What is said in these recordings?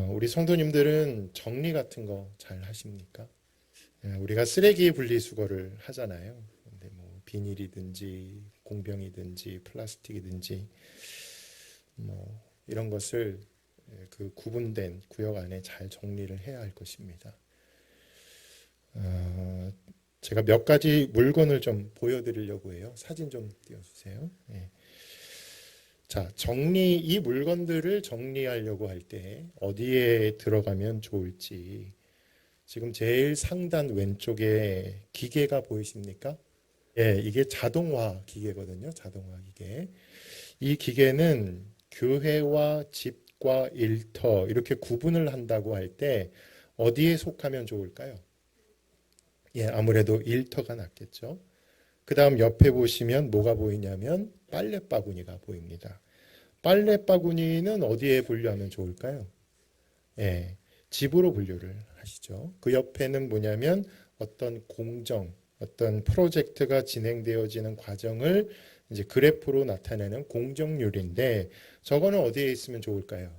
우리 성도님들은 정리 같은 거 잘 하십니까? 우리가 쓰레기 분리수거를 하잖아요. 근데 뭐 비닐이든지 공병이든지 플라스틱이든지 뭐 이런 것을 그 구분된 구역 안에 잘 정리를 해야 할 것입니다. 제가 몇 가지 물건을 좀 보여드리려고 해요. 사진 좀 띄워주세요. 예. 자, 이 물건들을 정리하려고 할 때 어디에 들어가면 좋을지. 지금 제일 상단 왼쪽에 기계가 보이십니까? 예, 이게 자동화 기계거든요. 자동화 기계. 이 기계는 교회와 집과 일터 이렇게 구분을 한다고 할 때 어디에 속하면 좋을까요? 예, 아무래도 일터가 낫겠죠. 그 다음 옆에 보시면 뭐가 보이냐면 빨래바구니가 보입니다. 빨래바구니는 어디에 분류하면 좋을까요? 예, 집으로 분류를 하시죠. 그 옆에는 뭐냐면 어떤 어떤 프로젝트가 진행되어지는 과정을 이제 그래프로 나타내는 공정률인데 저거는 어디에 있으면 좋을까요?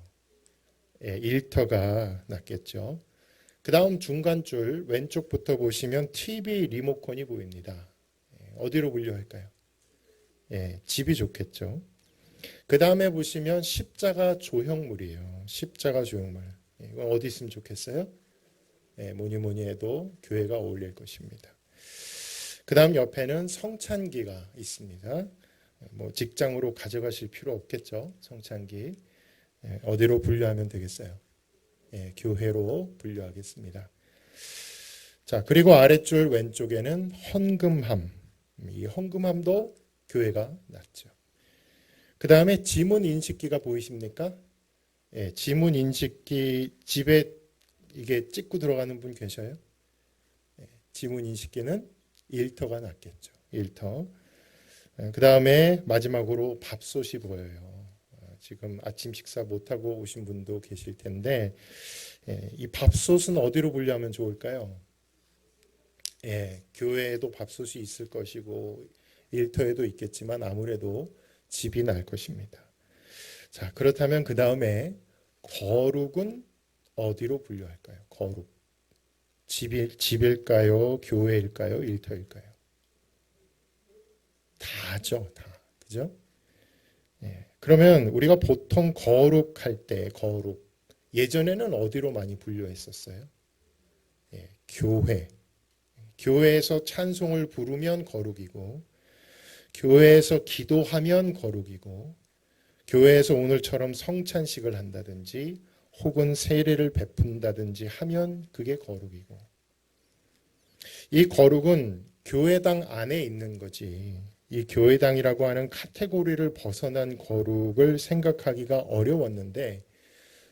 예, 일터가 낫겠죠. 그 다음 중간 줄 왼쪽부터 보시면 TV 리모컨이 보입니다. 어디로 분류할까요? 예, 집이 좋겠죠. 그 다음에 보시면 십자가 조형물이에요. 십자가 조형물. 이건 어디 있으면 좋겠어요? 예, 뭐니 뭐니 해도 교회가 어울릴 것입니다. 그 다음 옆에는 성찬기가 있습니다. 뭐 직장으로 가져가실 필요 없겠죠. 성찬기. 예, 어디로 분류하면 되겠어요? 예, 교회로 분류하겠습니다. 자, 그리고 아랫줄 왼쪽에는 헌금함. 이 헌금함도 교회가 낫죠. 그 다음에 지문 인식기가 보이십니까? 예, 지문 인식기 집에 이게 찍고 들어가는 분 계셔요? 예, 지문 인식기는 일터가 낫겠죠. 일터. 그 다음에 마지막으로 밥솥이 보여요. 지금 아침 식사 못하고 오신 분도 계실 텐데 이 밥솥은 어디로 분류하면 좋을까요? 예, 교회에도 밥솥이 있을 것이고 일터에도 있겠지만 아무래도 집이 날 것입니다. 자, 그렇다면 그 다음에 거룩은 어디로 분류할까요? 거룩. 집일까요? 교회일까요? 일터일까요? 다죠, 다. 그죠? 예. 그러면 우리가 보통 거룩할 때, 예전에는 어디로 많이 분류했었어요? 예, 교회. 교회에서 찬송을 부르면 거룩이고, 교회에서 기도하면 거룩이고, 교회에서 오늘처럼 성찬식을 한다든지, 혹은 세례를 베푼다든지 하면 그게 거룩이고, 이 거룩은 교회당 안에 있는 거지. 이 교회당이라고 하는 카테고리를 벗어난 거룩을 생각하기가 어려웠는데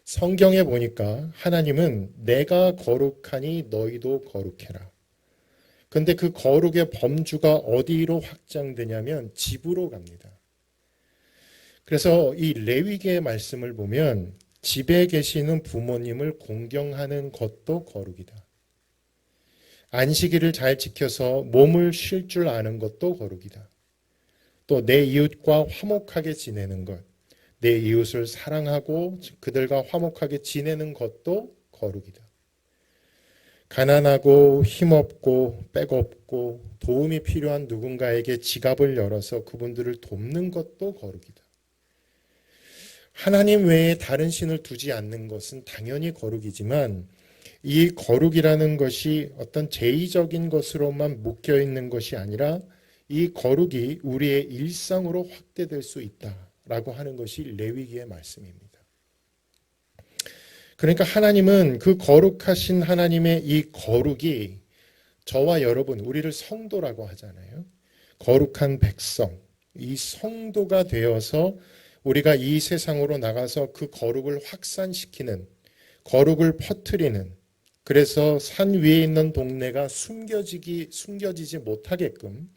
성경에 보니까 하나님은 내가 거룩하니 너희도 거룩해라. 근데 그 거룩의 범주가 어디로 확장되냐면 집으로 갑니다. 그래서 이 레위기의 말씀을 보면 집에 계시는 부모님을 공경하는 것도 거룩이다. 안식일을 잘 지켜서 몸을 쉴 줄 아는 것도 거룩이다. 또 내 이웃과 화목하게 지내는 것, 내 이웃을 사랑하고 그들과 화목하게 지내는 것도 거룩이다. 가난하고 힘없고 백없고 도움이 필요한 누군가에게 지갑을 열어서 그분들을 돕는 것도 거룩이다. 하나님 외에 다른 신을 두지 않는 것은 당연히 거룩이지만 이 거룩이라는 것이 어떤 제의적인 것으로만 묶여 있는 것이 아니라 이 거룩이 우리의 일상으로 확대될 수 있다라고 하는 것이 레위기의 말씀입니다. 그러니까 하나님은 그 거룩하신 하나님의 이 거룩이 저와 여러분, 우리를 성도라고 하잖아요. 거룩한 백성, 이 성도가 되어서 우리가 이 세상으로 나가서 그 거룩을 확산시키는, 거룩을 퍼뜨리는, 그래서 산 위에 있는 동네가 숨겨지지 못하게끔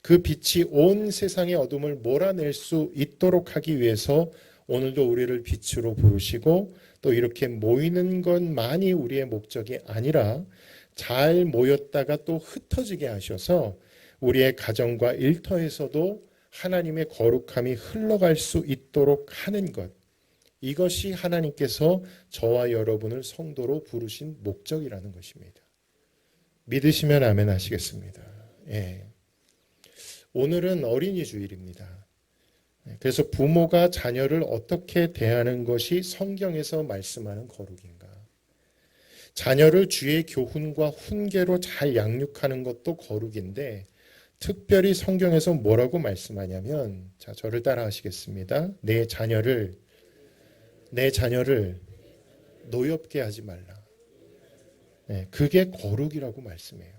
그 빛이 온 세상의 어둠을 몰아낼 수 있도록 하기 위해서 오늘도 우리를 빛으로 부르시고 또 이렇게 모이는 것만이 우리의 목적이 아니라 잘 모였다가 또 흩어지게 하셔서 우리의 가정과 일터에서도 하나님의 거룩함이 흘러갈 수 있도록 하는 것. 이것이 하나님께서 저와 여러분을 성도로 부르신 목적이라는 것입니다. 믿으시면 아멘 하시겠습니다. 예. 오늘은 어린이 주일입니다. 그래서 부모가 자녀를 어떻게 대하는 것이 성경에서 말씀하는 거룩인가? 자녀를 주의 교훈과 훈계로 잘 양육하는 것도 거룩인데 특별히 성경에서 뭐라고 말씀하냐면 자, 저를 따라 하시겠습니다. 내 자녀를 노엽게 하지 말라. 네, 그게 거룩이라고 말씀해요.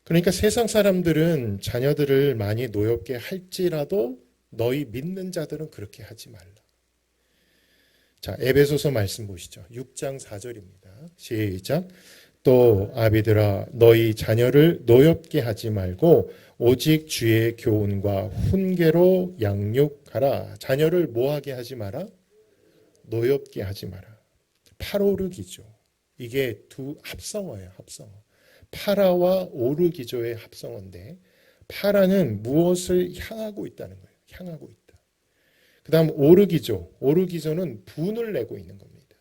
그러니까 세상 사람들은 자녀들을 많이 노엽게 할지라도 너희 믿는 자들은 그렇게 하지 말라. 자, 에베소서 말씀 보시죠. 6장 4절입니다. 시작. 또 아비들아 너희 자녀를 노엽게 하지 말고 오직 주의 교훈과 훈계로 양육하라. 자녀를 뭐하게 하지 마라? 노엽게 하지 마라. 파로르기조. 이게 두 합성어예요. 합성어. 파라와 오르기조의 합성어인데 파라는 무엇을 향하고 있다는 거예요. 향하고 있다. 그 다음 오르기조. 오르기조는 분을 내고 있는 겁니다.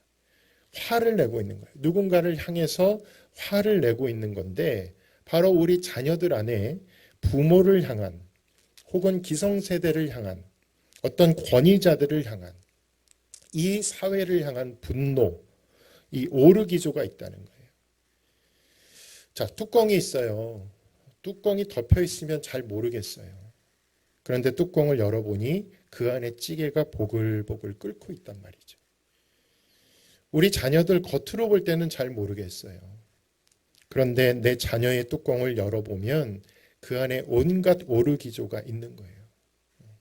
화를 내고 있는 거예요. 누군가를 향해서 화를 내고 있는 건데 바로 우리 자녀들 안에 부모를 향한 혹은 기성세대를 향한 어떤 권위자들을 향한 이 사회를 향한 분노, 이 오르기조가 있다는 거예요. 자, 뚜껑이 있어요. 뚜껑이 덮여 있으면 잘 모르겠어요. 그런데 뚜껑을 열어보니 그 안에 찌개가 보글보글 끓고 있단 말이죠. 우리 자녀들 겉으로 볼 때는 잘 모르겠어요. 그런데 내 자녀의 뚜껑을 열어보면 그 안에 온갖 오르기조가 있는 거예요.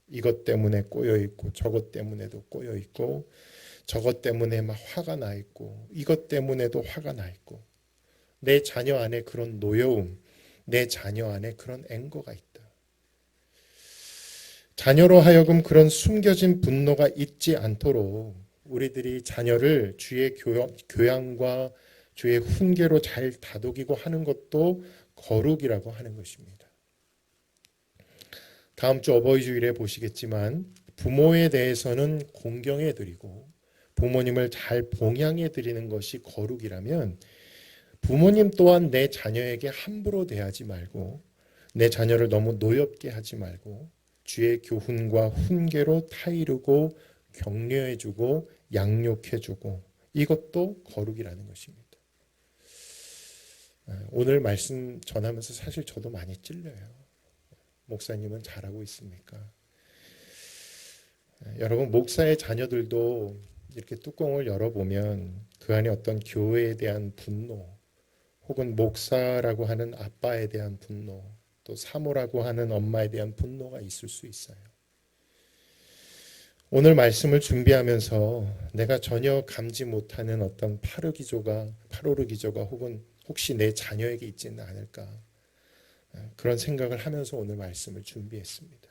이것 때문에 꼬여 있고 저것 때문에도 꼬여 있고 저것 때문에 막 화가 나 있고 이것 때문에도 화가 나 있고 내 자녀 안에 그런 노여움, 내 자녀 안에 그런 앵거가 있다. 자녀로 하여금 그런 숨겨진 분노가 있지 않도록 우리들이 자녀를 주의 교양과 주의 훈계로 잘 다독이고 하는 것도 거룩이라고 하는 것입니다. 다음 주 어버이 주일에 보시겠지만 부모에 대해서는 공경해 드리고 부모님을 잘 봉양해 드리는 것이 거룩이라면 부모님 또한 내 자녀에게 함부로 대하지 말고 내 자녀를 너무 노엽게 하지 말고 주의 교훈과 훈계로 타이르고 격려해주고 양육해주고 이것도 거룩이라는 것입니다. 오늘 말씀 전하면서 사실 저도 많이 찔려요. 목사님은 잘하고 있습니까? 여러분 목사의 자녀들도 이렇게 뚜껑을 열어보면 그 안에 어떤 교회에 대한 분노 혹은 목사라고 하는 아빠에 대한 분노 또 사모라고 하는 엄마에 대한 분노가 있을 수 있어요. 오늘 말씀을 준비하면서 내가 전혀 감지 못하는 어떤 파로르기조가 혹은 혹시 내 자녀에게 있지는 않을까 그런 생각을 하면서 오늘 말씀을 준비했습니다.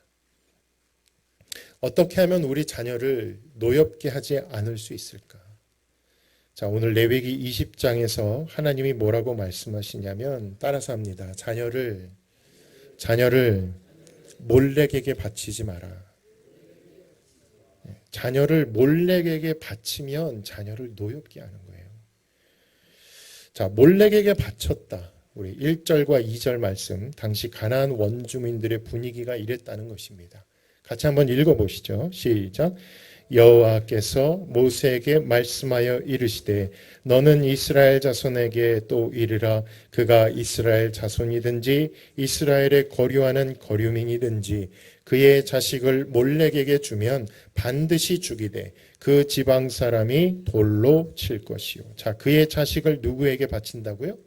어떻게 하면 우리 자녀를 노엽게 하지 않을 수 있을까? 자, 오늘 레위기 20장에서 하나님이 뭐라고 말씀하시냐면 따라서 합니다. 자녀를 몰렉에게 바치지 마라. 자녀를 몰렉에게 바치면 자녀를 노엽게 하는 거예요. 자, 몰렉에게 바쳤다. 우리 1절과 2절 말씀, 당시 가나안 원주민들의 분위기가 이랬다는 것입니다. 같이 한번 읽어보시죠. 시작. 여호와께서 모세에게 말씀하여 이르시되 너는 이스라엘 자손에게 또 이르라 그가 이스라엘 자손이든지 이스라엘에 거류하는 거류민이든지 그의 자식을 몰렉에게 주면 반드시 죽이되 그 지방 사람이 돌로 칠 것이요. 자, 그의 자식을 누구에게 바친다고요?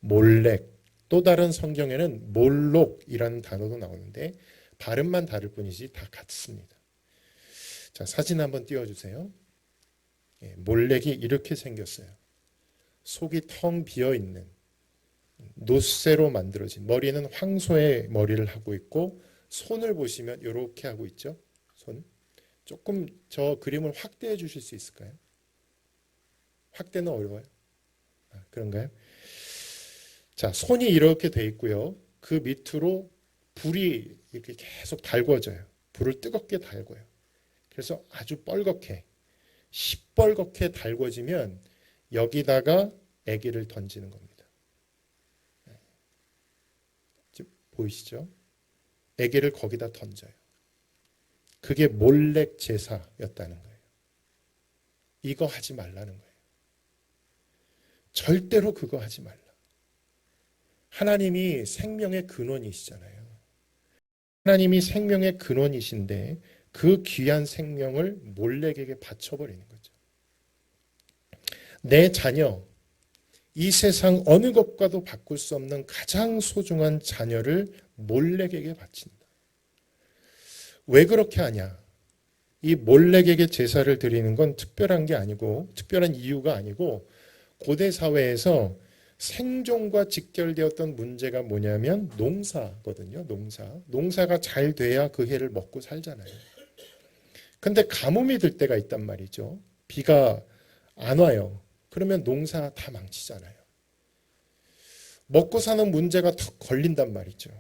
몰렉. 또 다른 성경에는 몰록이라는 단어도 나오는데 발음만 다를 뿐이지 다 같습니다. 자, 사진 한번 띄워주세요. 몰렉이 이렇게 생겼어요. 속이 텅 비어있는 노쇠로 만들어진 머리는 황소의 머리를 하고 있고 손을 보시면 이렇게 하고 있죠. 손. 조금 저 그림을 확대해 주실 수 있을까요? 확대는 어려워요. 그런가요? 자, 손이 이렇게 돼 있고요. 그 밑으로 불이 이렇게 계속 달궈져요. 불을 뜨겁게 달궈요. 그래서 아주 뻘겋게 시뻘겋게 달궈지면 여기다가 아기를 던지는 겁니다. 지금 보이시죠? 아기를 거기다 던져요. 그게 몰렉 제사였다는 거예요. 이거 하지 말라는 거예요. 절대로 그거 하지 말라. 하나님이 생명의 근원이시잖아요. 하나님이 생명의 근원이신데 그 귀한 생명을 몰렉에게 바쳐버리는 거죠. 내 자녀, 이 세상 어느 것과도 바꿀 수 없는 가장 소중한 자녀를 몰렉에게 바친다. 왜 그렇게 하냐? 이 몰렉에게 제사를 드리는 건 특별한 게 아니고, 특별한 이유가 아니고, 고대 사회에서 생존과 직결되었던 문제가 뭐냐면 농사거든요. 농사가 잘 돼야 그 해를 먹고 살잖아요. 근데 가뭄이 들 때가 있단 말이죠. 비가 안 와요. 그러면 농사 다 망치잖아요. 먹고 사는 문제가 더 걸린단 말이죠.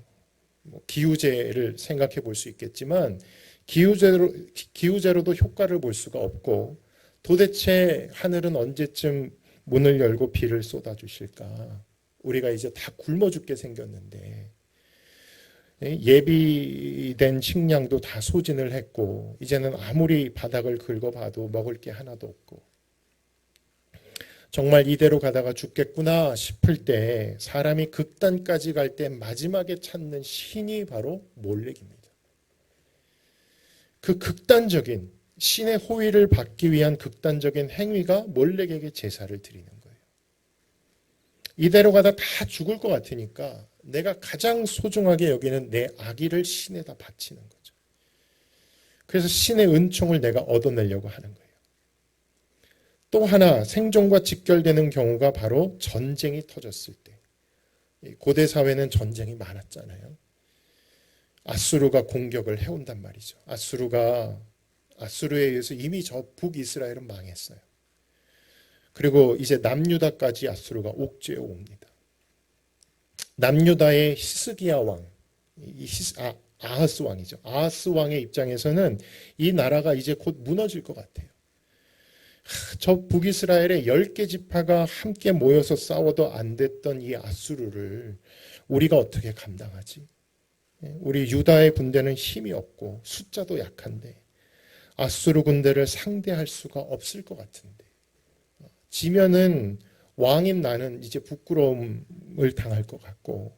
기후재를 생각해 볼 수 있겠지만 기후재로도 효과를 볼 수가 없고 도대체 하늘은 언제쯤 문을 열고 비를 쏟아주실까? 우리가 이제 다 굶어 죽게 생겼는데 예비된 식량도 다 소진을 했고 이제는 아무리 바닥을 긁어봐도 먹을 게 하나도 없고 정말 이대로 가다가 죽겠구나 싶을 때 사람이 극단까지 갈 때 마지막에 찾는 신이 바로 몰렉입니다. 그 극단적인 신의 호의를 받기 위한 극단적인 행위가 몰렉에게 제사를 드리는 거예요. 이대로 가다 다 죽을 것 같으니까 내가 가장 소중하게 여기는 내 아기를 신에다 바치는 거죠. 그래서 신의 은총을 내가 얻어내려고 하는 거예요. 또 하나 생존과 직결되는 경우가 바로 전쟁이 터졌을 때. 고대 사회는 전쟁이 많았잖아요. 아수르가 공격을 해온단 말이죠. 아수르에 의해서 이미 저 북이스라엘은 망했어요. 그리고 이제 남유다까지 아수르가 옥죄어 옵니다. 남유다의 히스기야 왕, 아하스 왕이죠. 아하스 왕의 입장에서는 이 나라가 이제 곧 무너질 것 같아요. 저 북이스라엘의 10개 지파가 함께 모여서 싸워도 안 됐던 이 아수르를 우리가 어떻게 감당하지? 우리 유다의 군대는 힘이 없고 숫자도 약한데 아수르 군대를 상대할 수가 없을 것 같은데 지면은 왕인 나는 이제 부끄러움을 당할 것 같고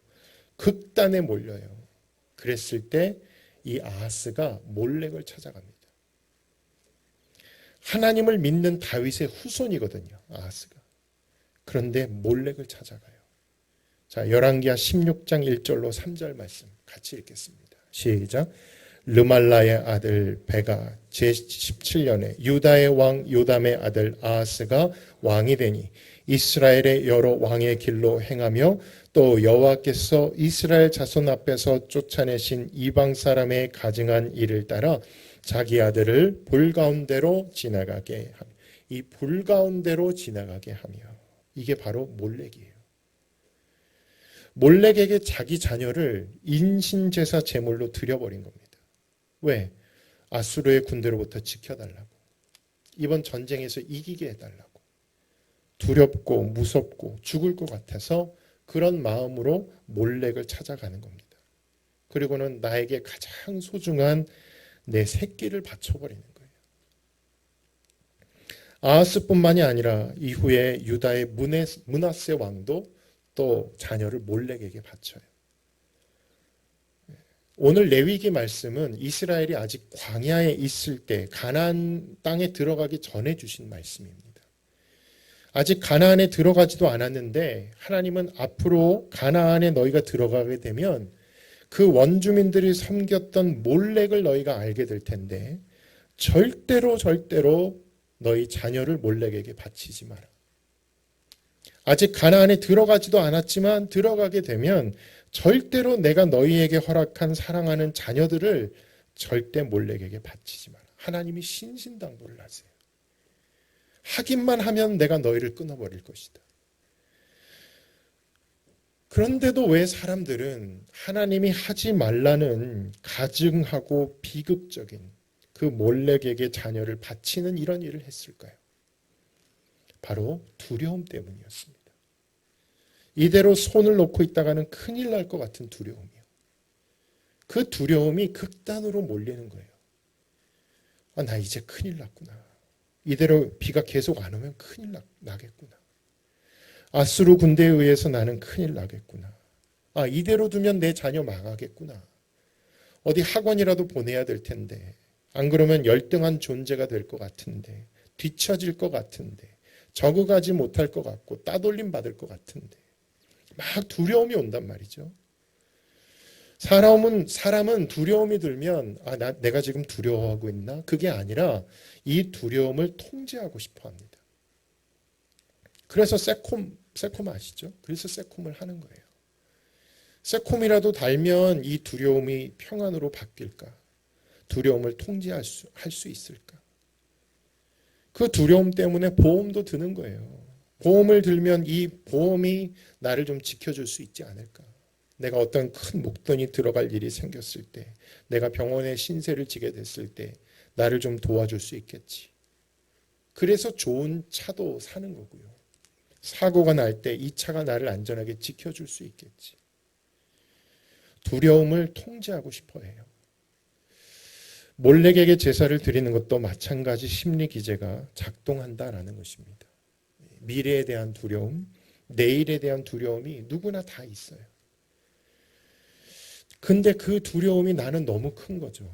극단에 몰려요. 그랬을 때 이 아하스가 몰렉을 찾아갑니다. 하나님을 믿는 다윗의 후손이거든요. 아하스가. 그런데 몰렉을 찾아가요. 자, 열왕기하 16장 1절로 3절 말씀 같이 읽겠습니다. 시작. 르말라의 아들 베가 제17년에 유다의 왕 요담의 아들 아하스가 왕이 되니 이스라엘의 여러 왕의 길로 행하며 또 여호와께서 이스라엘 자손 앞에서 쫓아내신 이방 사람의 가증한 일을 따라 자기 아들을 불 가운데로 지나가게 하며 이 불 가운데로 지나가게 하며 이게 바로 몰렉이에요. 몰렉에게 자기 자녀를 인신제사 제물로 드려버린 겁니다. 왜? 아수르의 군대로부터 지켜달라고. 이번 전쟁에서 이기게 해달라고. 두렵고 무섭고 죽을 것 같아서 그런 마음으로 몰렉을 찾아가는 겁니다. 그리고는 나에게 가장 소중한 내 새끼를 바쳐버리는 거예요. 아하스뿐만이 아니라 이후에 유다의 므낫세 왕도 또 자녀를 몰렉에게 바쳐요. 오늘 레위기 말씀은 이스라엘이 아직 광야에 있을 때 가나안 땅에 들어가기 전에 주신 말씀입니다. 아직 가나안에 들어가지도 않았는데 하나님은 앞으로 가나안에 너희가 들어가게 되면 그 원주민들이 섬겼던 몰렉을 너희가 알게 될 텐데 절대로 너희 자녀를 몰렉에게 바치지 마라. 아직 가나안에 들어가지도 않았지만 들어가게 되면 절대로 내가 너희에게 허락한 사랑하는 자녀들을 절대 몰렉에게 바치지 마라. 하나님이 신신당부를 하세요. 하기만 하면 내가 너희를 끊어버릴 것이다. 그런데도 왜 사람들은 하나님이 하지 말라는 가증하고 비극적인 그 몰렉에게 자녀를 바치는 이런 일을 했을까요? 바로 두려움 때문이었습니다. 이대로 손을 놓고 있다가는 큰일 날 것 같은 두려움이요. 그 두려움이 극단으로 몰리는 거예요. 나 이제 큰일 났구나. 이대로 비가 계속 안 오면 큰일 나겠구나. 아수르 군대에 의해서 나는 큰일 나겠구나. 이대로 두면 내 자녀 망하겠구나. 어디 학원이라도 보내야 될 텐데, 안 그러면 열등한 존재가 될 것 같은데, 뒤처질 것 같은데, 적응하지 못할 것 같고 따돌림 받을 것 같은데 막 두려움이 온단 말이죠. 사람은 두려움이 들면 내가 지금 두려워하고 있나? 그게 아니라 이 두려움을 통제하고 싶어 합니다. 그래서 세콤 아시죠? 그래서 세콤을 하는 거예요. 세콤이라도 달면 이 두려움이 평안으로 바뀔까? 두려움을 통제할 수 있을까? 그 두려움 때문에 보험도 드는 거예요. 보험을 들면 이 보험이 나를 좀 지켜줄 수 있지 않을까? 내가 어떤 큰 목돈이 들어갈 일이 생겼을 때, 내가 병원에 신세를 지게 됐을 때 나를 좀 도와줄 수 있겠지. 그래서 좋은 차도 사는 거고요. 사고가 날 때 이 차가 나를 안전하게 지켜줄 수 있겠지. 두려움을 통제하고 싶어 해요. 몰렉에게 제사를 드리는 것도 마찬가지 심리 기제가 작동한다라는 것입니다. 미래에 대한 두려움, 내일에 대한 두려움이 누구나 다 있어요. 근데 그 두려움이 나는 너무 큰 거죠.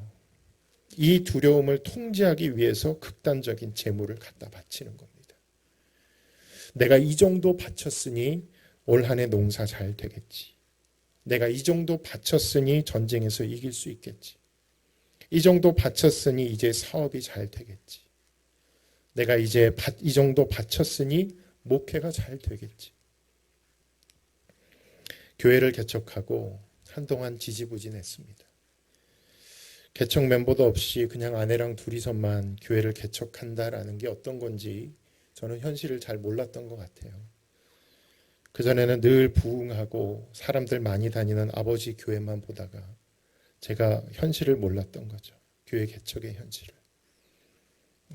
이 두려움을 통제하기 위해서 극단적인 재물을 갖다 바치는 겁니다. 내가 이 정도 바쳤으니 올 한 해 농사 잘 되겠지. 내가 이 정도 바쳤으니 전쟁에서 이길 수 있겠지. 이 정도 바쳤으니 이제 사업이 잘 되겠지. 내가 이제 이 정도 바쳤으니 목회가 잘 되겠지. 교회를 개척하고 한동안 지지부진했습니다. 개척 멤버도 없이 그냥 아내랑 둘이서만 교회를 개척한다라는 게 어떤 건지 저는 현실을 잘 몰랐던 것 같아요. 그전에는 늘 부흥하고 사람들 많이 다니는 아버지 교회만 보다가 제가 현실을 몰랐던 거죠. 교회 개척의 현실을.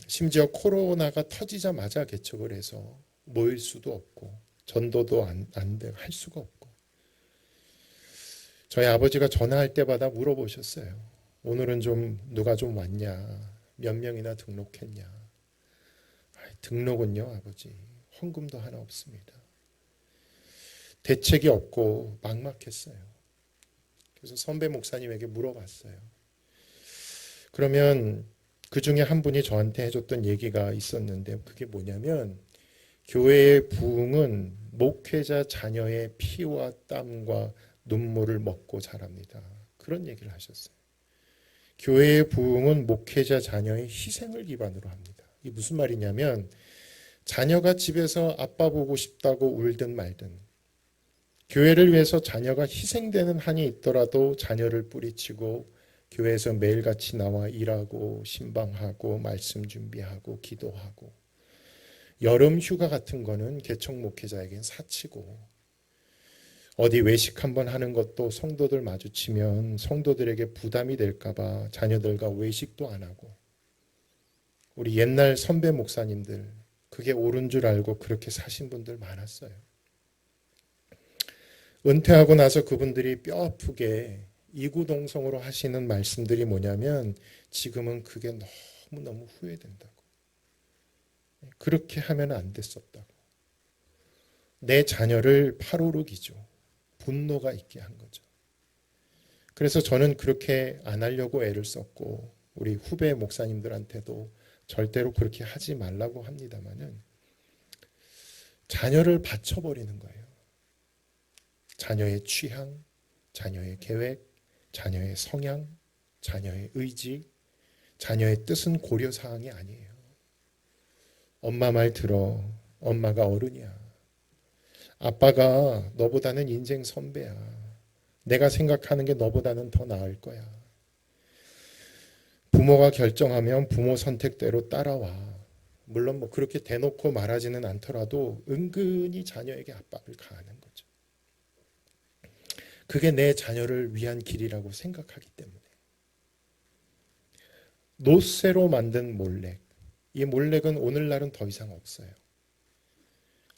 심지어 코로나가 터지자마자 개척을 해서 모일 수도 없고 전도도 안 되고 할 수가 없고 저희 아버지가 전화할 때마다 물어보셨어요. 오늘은 좀 누가 좀 왔냐? 몇 명이나 등록했냐? 등록은요, 아버지. 헌금도 하나 없습니다. 대책이 없고 막막했어요. 그래서 선배 목사님에게 물어봤어요. 그러면 그 중에 한 분이 저한테 해줬던 얘기가 있었는데 그게 뭐냐면 교회의 부흥은 목회자 자녀의 피와 땀과 눈물을 먹고 자랍니다. 그런 얘기를 하셨어요. 교회의 부흥은 목회자 자녀의 희생을 기반으로 합니다. 이게 무슨 말이냐면 자녀가 집에서 아빠 보고 싶다고 울든 말든 교회를 위해서 자녀가 희생되는 한이 있더라도 자녀를 뿌리치고 교회에서 매일같이 나와 일하고 신방하고 말씀 준비하고 기도하고 여름 휴가 같은 거는 개척 목회자에겐 사치고 어디 외식 한번 하는 것도 성도들 마주치면 성도들에게 부담이 될까 봐 자녀들과 외식도 안 하고 우리 옛날 선배 목사님들 그게 옳은 줄 알고 그렇게 사신 분들 많았어요. 은퇴하고 나서 그분들이 뼈 아프게 이구동성으로 하시는 말씀들이 뭐냐면 지금은 그게 너무너무 후회된다고. 그렇게 하면 안 됐었다고. 내 자녀를 팔오르기죠. 분노가 있게 한 거죠. 그래서 저는 그렇게 안 하려고 애를 썼고 우리 후배 목사님들한테도 절대로 그렇게 하지 말라고 합니다마는 자녀를 바쳐버리는 거예요. 자녀의 취향, 자녀의 계획, 자녀의 성향, 자녀의 의지, 자녀의 뜻은 고려사항이 아니에요. 엄마 말 들어. 엄마가 어른이야. 아빠가 너보다는 인생 선배야. 내가 생각하는 게 너보다는 더 나을 거야. 부모가 결정하면 부모 선택대로 따라와. 물론 뭐 그렇게 대놓고 말하지는 않더라도 은근히 자녀에게 압박을 가하는 거죠. 그게 내 자녀를 위한 길이라고 생각하기 때문에. 노쇠로 만든 몰렉. 이 몰렉은 오늘날은 더 이상 없어요.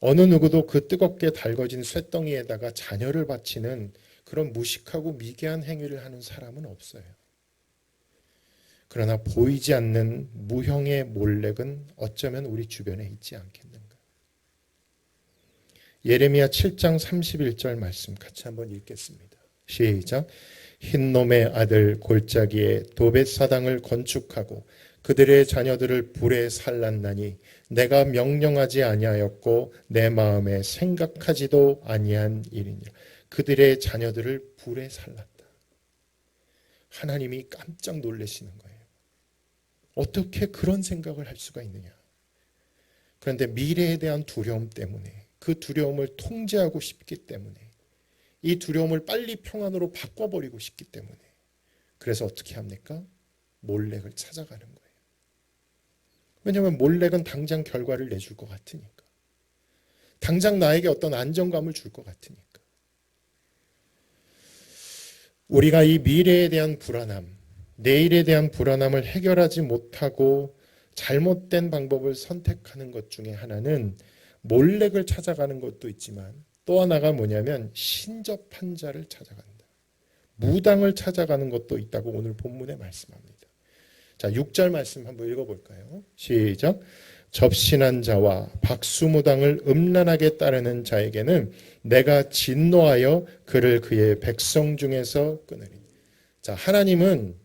어느 누구도 그 뜨겁게 달궈진 쇳덩이에다가 자녀를 바치는 그런 무식하고 미개한 행위를 하는 사람은 없어요. 그러나 보이지 않는 무형의 몰렉은 어쩌면 우리 주변에 있지 않겠는가. 예레미야 7장 31절 말씀 같이 한번 읽겠습니다. 시작. 흰놈의 아들 골짜기에 도벳사당을 건축하고 그들의 자녀들을 불에 살랐나니 내가 명령하지 아니하였고 내 마음에 생각하지도 아니한 일이니라. 그들의 자녀들을 불에 살랐다. 하나님이 깜짝 놀라시는 거예요. 어떻게 그런 생각을 할 수가 있느냐. 그런데 미래에 대한 두려움 때문에, 그 두려움을 통제하고 싶기 때문에, 이 두려움을 빨리 평안으로 바꿔버리고 싶기 때문에, 그래서 어떻게 합니까? 몰렉을 찾아가는 거예요. 왜냐하면 몰렉은 당장 결과를 내줄 것 같으니까. 당장 나에게 어떤 안정감을 줄 것 같으니까. 우리가 이 미래에 대한 불안함, 내일에 대한 불안함을 해결하지 못하고 잘못된 방법을 선택하는 것 중에 하나는 몰렉을 찾아가는 것도 있지만 또 하나가 뭐냐면 신접한 자를 찾아간다. 무당을 찾아가는 것도 있다고 오늘 본문에 말씀합니다. 자, 6절 말씀 한번 읽어볼까요? 시작. 접신한 자와 박수무당을 음란하게 따르는 자에게는 내가 진노하여 그를 그의 백성 중에서 끊으리니. 자, 하나님은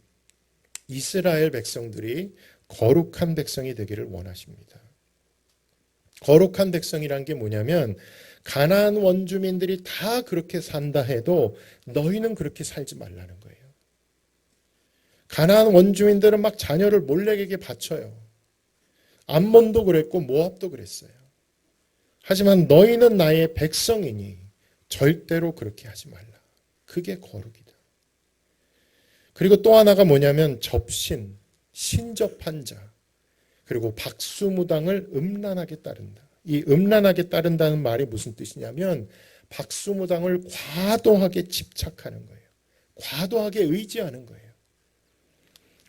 이스라엘 백성들이 거룩한 백성이 되기를 원하십니다. 거룩한 백성이란 게 뭐냐면 가나안 원주민들이 다 그렇게 산다 해도 너희는 그렇게 살지 말라는 거예요. 가나안 원주민들은 막 자녀를 몰렉에게 바쳐요. 암몬도 그랬고 모압도 그랬어요. 하지만 너희는 나의 백성이니 절대로 그렇게 하지 말라. 그게 거룩이다. 그리고 또 하나가 뭐냐면 접신, 신접한 자, 그리고 박수무당을 음란하게 따른다. 이 음란하게 따른다는 말이 무슨 뜻이냐면 박수무당을 과도하게 집착하는 거예요. 과도하게 의지하는 거예요.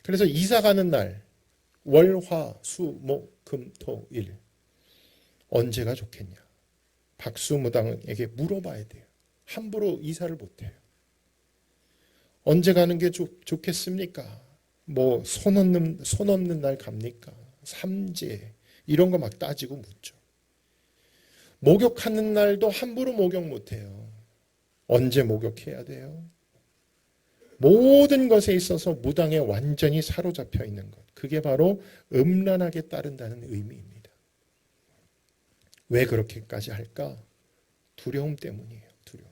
그래서 이사 가는 날 월, 화, 수, 목, 금, 토, 일 언제가 좋겠냐? 박수무당에게 물어봐야 돼요. 함부로 이사를 못해요. 언제 가는 게 좋겠습니까? 뭐 손 없는 날 갑니까? 삼재 이런 거 막 따지고 묻죠. 목욕하는 날도 함부로 목욕 못해요. 언제 목욕해야 돼요? 모든 것에 있어서 무당에 완전히 사로잡혀 있는 것. 그게 바로 음란하게 따른다는 의미입니다. 왜 그렇게까지 할까? 두려움 때문이에요. 두려움.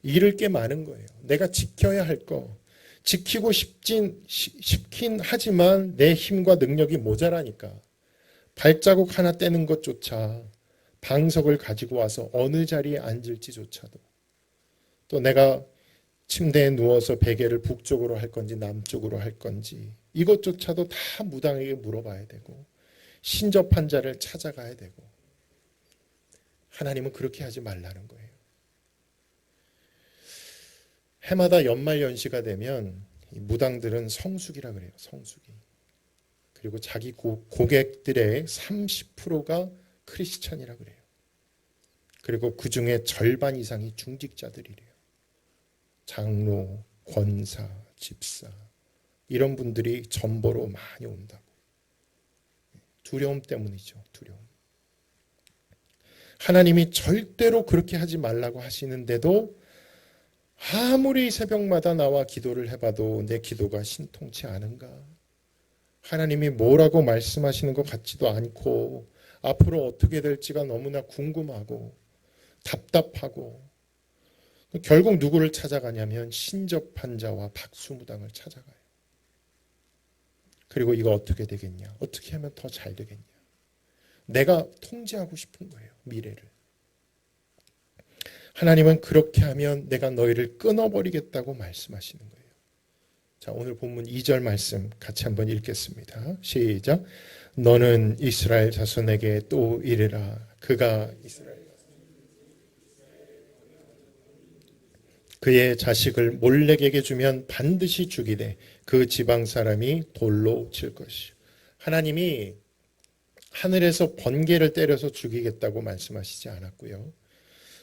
잃을 게 많은 거예요. 내가 지켜야 할 거. 지키고 싶긴 하지만 내 힘과 능력이 모자라니까 발자국 하나 떼는 것조차 방석을 가지고 와서 어느 자리에 앉을지조차도 또 내가 침대에 누워서 베개를 북쪽으로 할 건지 남쪽으로 할 건지 이것조차도 다 무당에게 물어봐야 되고 신접한 자를 찾아가야 되고 하나님은 그렇게 하지 말라는 거예요. 해마다 연말연시가 되면 무당들은 성수기라 그래요. 성수기. 그리고 자기 고객들의 30%가 크리스찬이라 그래요. 그리고 그 중에 절반 이상이 중직자들이래요. 장로, 권사, 집사 이런 분들이 전보로 많이 온다고. 두려움 때문이죠. 두려움. 하나님이 절대로 그렇게 하지 말라고 하시는데도 아무리 새벽마다 나와 기도를 해봐도 내 기도가 신통치 않은가? 하나님이 뭐라고 말씀하시는 것 같지도 않고 앞으로 어떻게 될지가 너무나 궁금하고 답답하고 결국 누구를 찾아가냐면 신접한 자와 박수무당을 찾아가요. 그리고 이거 어떻게 되겠냐? 어떻게 하면 더 잘 되겠냐? 내가 통제하고 싶은 거예요. 미래를. 하나님은 그렇게 하면 내가 너희를 끊어버리겠다고 말씀하시는 거예요. 자, 오늘 본문 2절 말씀 같이 한번 읽겠습니다. 시작. 너는 이스라엘 자손에게 또 이르라. 그의 자식을 몰렉에게 주면 반드시 죽이되 그 지방 사람이 돌로 칠 것이요. 하나님이 하늘에서 번개를 때려서 죽이겠다고 말씀하시지 않았고요.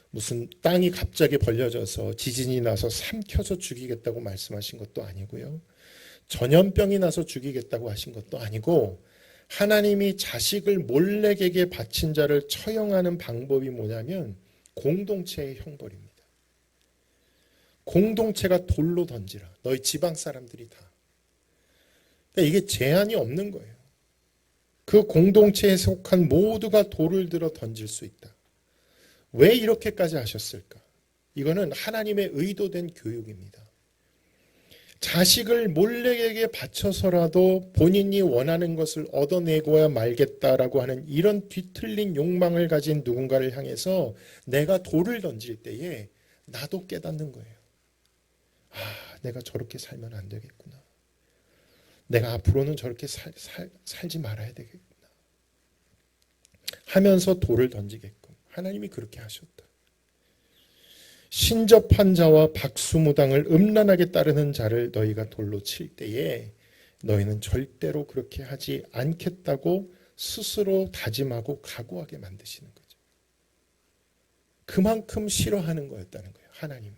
무슨 땅이 갑자기 벌려져서 지진이 나서 삼켜서 죽이겠다고 말씀하신 것도 아니고요. 전염병이 나서 죽이겠다고 하신 것도 아니고, 하나님이 자식을 몰렉에게 바친 자를 처형하는 방법이 뭐냐면 공동체의 형벌입니다. 공동체가 돌로 던지라. 너희 지방 사람들이 다. 그러니까 이게 제한이 없는 거예요. 그 공동체에 속한 모두가 돌을 들어 던질 수 있다. 왜 이렇게까지 하셨을까? 이거는 하나님의 의도된 교육입니다. 자식을 몰렉에게 바쳐서라도 본인이 원하는 것을 얻어내고야 말겠다라고 하는 이런 뒤틀린 욕망을 가진 누군가를 향해서 내가 돌을 던질 때에 나도 깨닫는 거예요. 아, 내가 저렇게 살면 안 되겠구나. 내가 앞으로는 저렇게 살지 말아야 되겠구나 하면서 돌을 던지게끔 하나님이 그렇게 하셨다. 신접한 자와 박수무당을 음란하게 따르는 자를 너희가 돌로 칠 때에 너희는 절대로 그렇게 하지 않겠다고 스스로 다짐하고 각오하게 만드시는 거죠. 그만큼 싫어하는 거였다는 거예요, 하나님이.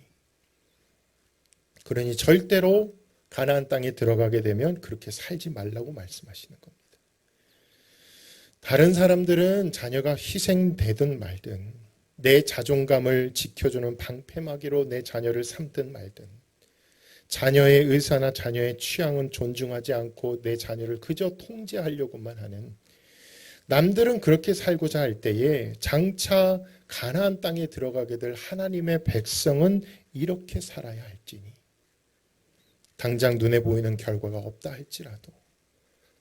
그러니 절대로 가나안 땅에 들어가게 되면 그렇게 살지 말라고 말씀하시는 겁니다. 다른 사람들은 자녀가 희생되든 말든, 내 자존감을 지켜주는 방패막이로 내 자녀를 삼든 말든, 자녀의 의사나 자녀의 취향은 존중하지 않고 내 자녀를 그저 통제하려고만 하는, 남들은 그렇게 살고자 할 때에 장차 가나안 땅에 들어가게 될 하나님의 백성은 이렇게 살아야 할지니, 당장 눈에 보이는 결과가 없다 할지라도,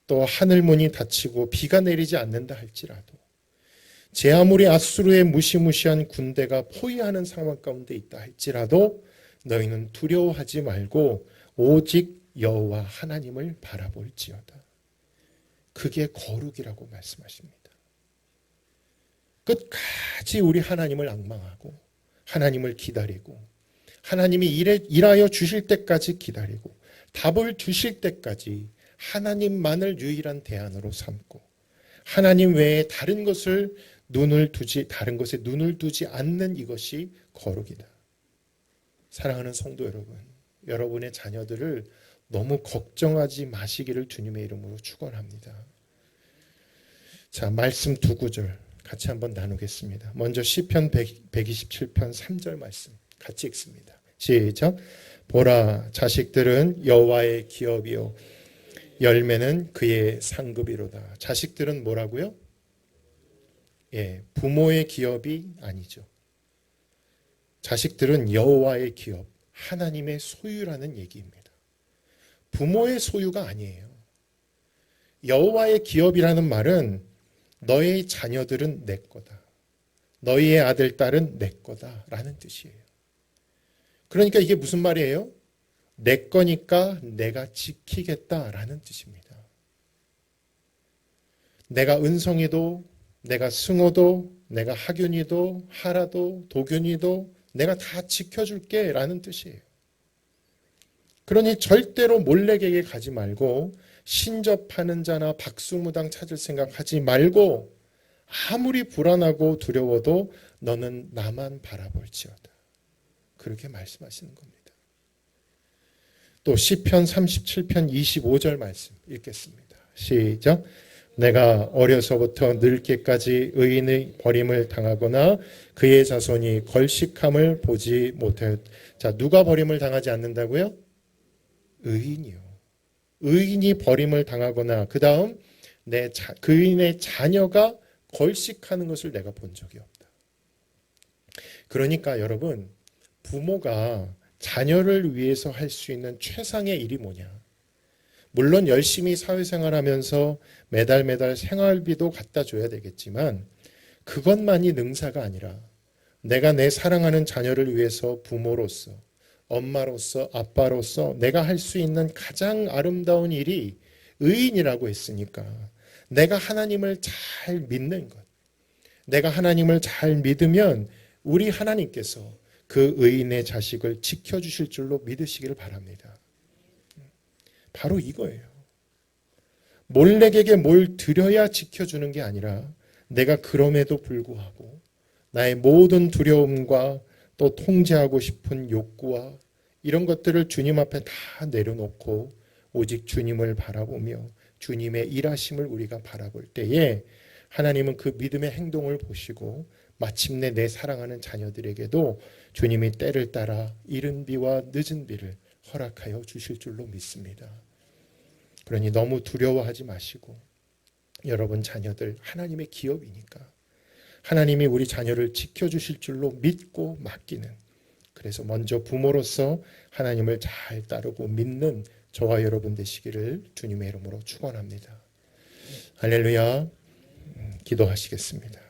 또 하늘문이 닫히고 비가 내리지 않는다 할지라도, 제 아무리 아수르의 무시무시한 군대가 포위하는 상황 가운데 있다 할지라도 너희는 두려워하지 말고 오직 여호와 하나님을 바라볼지어다. 그게 거룩이라고 말씀하십니다. 끝까지 우리 하나님을 앙망하고 하나님을 기다리고 하나님이 일하여 주실 때까지 기다리고 답을 주실 때까지 하나님만을 유일한 대안으로 삼고 하나님 외에 다른 것에 눈을 두지 않는 이것이 거룩이다. 사랑하는 성도 여러분, 여러분의 자녀들을 너무 걱정하지 마시기를 주님의 이름으로 축원합니다. 자, 말씀 두 구절 같이 한번 나누겠습니다. 먼저 시편 127편 3절 말씀 같이 읽습니다. 시작. 보라, 자식들은 여호와의 기업이요 열매는 그의 상급이로다. 자식들은 뭐라고요? 부모의 기업이 아니죠. 자식들은 여호와의 기업, 하나님의 소유라는 얘기입니다. 부모의 소유가 아니에요. 여호와의 기업이라는 말은 너의 자녀들은 내 거다. 너희의 아들, 딸은 내 거다라는 뜻이에요. 그러니까 이게 무슨 말이에요? 내 거니까 내가 지키겠다라는 뜻입니다. 내가 은성이도, 내가 승호도, 내가 학윤이도, 하라도, 도균이도 내가 다 지켜줄게 라는 뜻이에요. 그러니 절대로 몰렉에게 가지 말고 신접하는 자나 박수무당 찾을 생각하지 말고 아무리 불안하고 두려워도 너는 나만 바라볼지어다. 그렇게 말씀하시는 겁니다. 또 시편 37편 25절 말씀 읽겠습니다. 시작. 내가 어려서부터 늙게까지 의인의 버림을 당하거나 그의 자손이 걸식함을 보지 못하였. 자, 누가 버림을 당하지 않는다고요? 의인이요. 의인이 버림을 당하거나 그 다음 그인의 자녀가 걸식하는 것을 내가 본 적이 없다. 그러니까 여러분, 부모가 자녀를 위해서 할 수 있는 최상의 일이 뭐냐? 물론 열심히 사회생활하면서 매달 생활비도 갖다 줘야 되겠지만 그것만이 능사가 아니라 내가 내 사랑하는 자녀를 위해서 부모로서, 엄마로서, 아빠로서 내가 할 수 있는 가장 아름다운 일이 의인이라고 했으니까 내가 하나님을 잘 믿는 것, 내가 하나님을 잘 믿으면 우리 하나님께서 그 의인의 자식을 지켜주실 줄로 믿으시기를 바랍니다. 바로 이거예요. 몰렉에게 뭘 드려야 지켜주는 게 아니라 내가 그럼에도 불구하고 나의 모든 두려움과 또 통제하고 싶은 욕구와 이런 것들을 주님 앞에 다 내려놓고 오직 주님을 바라보며 주님의 일하심을 우리가 바라볼 때에 하나님은 그 믿음의 행동을 보시고 마침내 내 사랑하는 자녀들에게도 주님이 때를 따라 이른 비와 늦은 비를 허락하여 주실 줄로 믿습니다. 그러니 너무 두려워하지 마시고 여러분 자녀들 하나님의 기업이니까 하나님이 우리 자녀를 지켜주실 줄로 믿고 맡기는, 그래서 먼저 부모로서 하나님을 잘 따르고 믿는 저와 여러분 되시기를 주님의 이름으로 축원합니다. 할렐루야. 기도하시겠습니다.